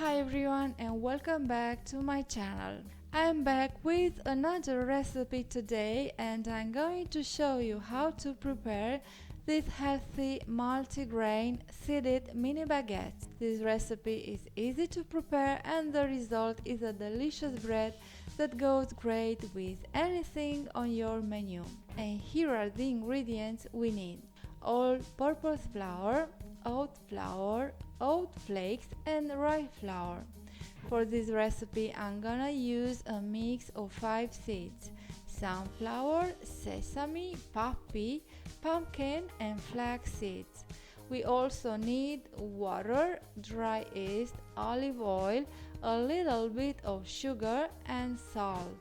Hi everyone and welcome back to my channel. I'm back with another recipe today and I'm going to show you how to prepare this healthy multi-grain seeded mini baguettes. This recipe is easy to prepare and the result is a delicious bread that goes great with anything on your menu. And here are the ingredients we need: all-purpose flour, oat flour, oat flakes and rye flour. For this recipe I'm gonna use a mix of 5 seeds: sunflower, sesame, poppy, pumpkin and flax seeds. We also need water, dry yeast, olive oil, a little bit of sugar and salt.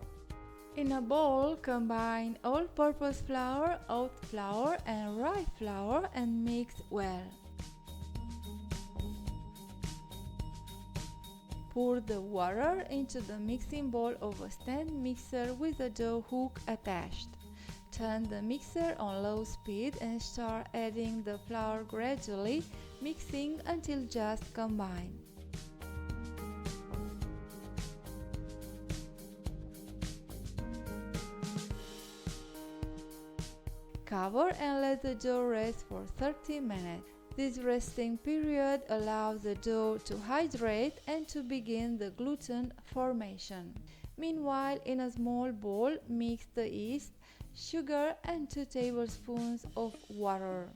In a bowl, combine all-purpose flour, oat flour and rye flour and mix well. Pour the water into the mixing bowl of a stand mixer with a dough hook attached. Turn the mixer on low speed and start adding the flour gradually, mixing until just combined. Cover and let the dough rest for 30 minutes. This resting period allows the dough to hydrate and to begin the gluten formation. Meanwhile, in a small bowl, mix the yeast, sugar and 2 tablespoons of water.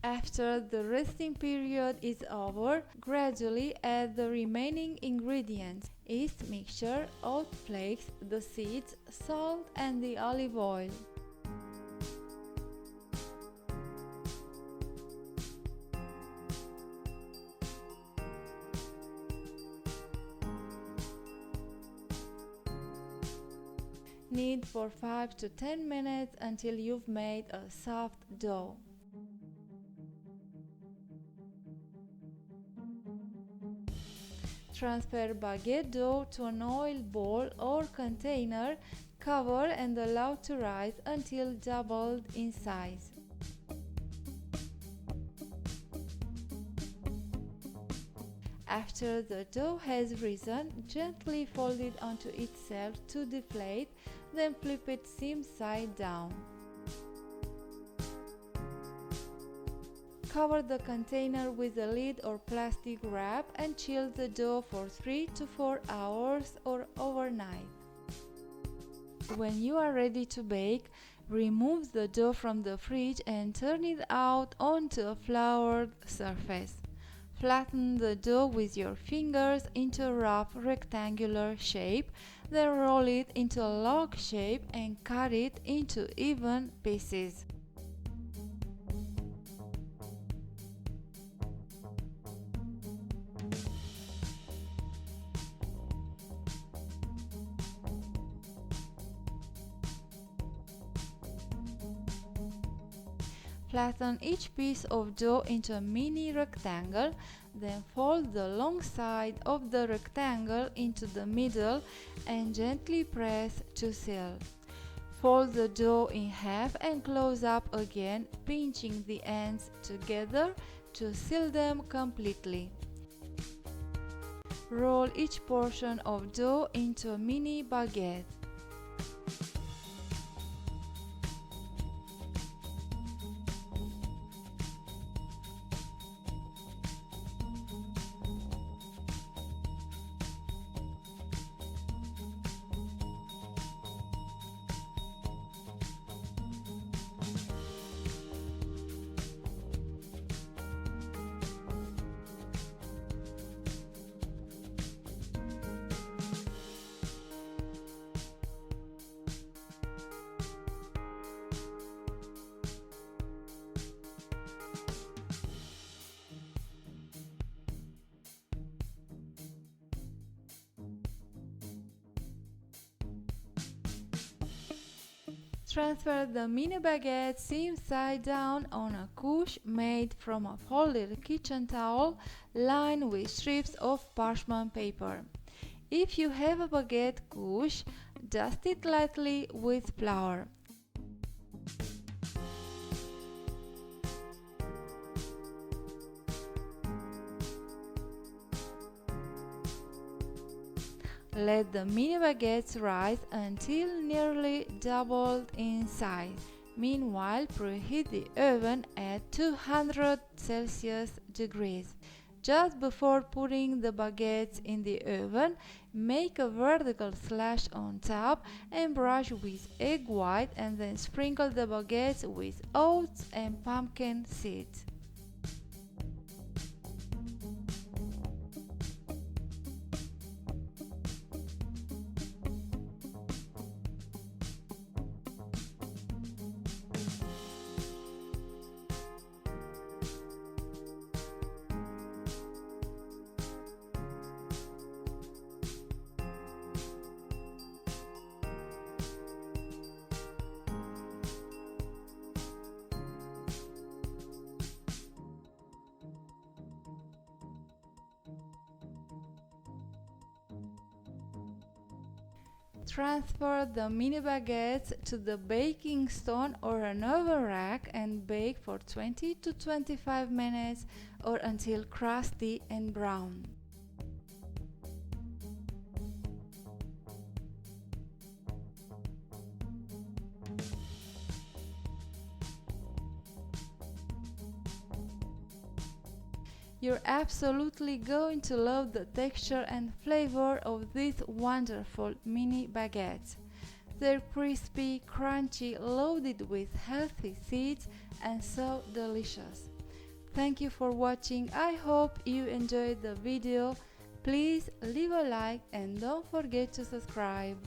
After the resting period is over, gradually add the remaining ingredients: yeast mixture, oat flakes, the seeds, salt and the olive oil. Knead for 5 to 10 minutes until you've made a soft dough. Transfer baguette dough to an oiled bowl or container, cover and allow to rise until doubled in size. After the dough has risen, gently fold it onto itself to deflate, then flip it seam side down. Cover the container with a lid or plastic wrap and chill the dough for 3 to 4 hours or overnight. When you are ready to bake, remove the dough from the fridge and turn it out onto a floured surface. Flatten the dough with your fingers into a rough rectangular shape, then roll it into a log shape and cut it into even pieces. Flatten each piece of dough into a mini rectangle, then fold the long side of the rectangle into the middle and gently press to seal. Fold the dough in half and close up again, pinching the ends together to seal them completely. Roll each portion of dough into a mini baguette. Transfer the mini baguette seam side down on a couche made from a folded kitchen towel lined with strips of parchment paper. If you have a baguette couche, Dust it lightly with flour. Let the mini baguettes rise until nearly doubled in size. Meanwhile, preheat the oven at 200 Celsius degrees. Just before putting the baguettes in the oven, make a vertical slash on top and brush with egg white, and then sprinkle the baguettes with oats and pumpkin seeds. Transfer the mini baguettes to the baking stone or an oven rack and bake for 20 to 25 minutes or until crusty and brown. You're absolutely going to love the texture and flavor of these wonderful mini baguettes. They're crispy, crunchy, loaded with healthy seeds, and so delicious. Thank you for watching. I hope you enjoyed the video. Please leave a like and don't forget to subscribe.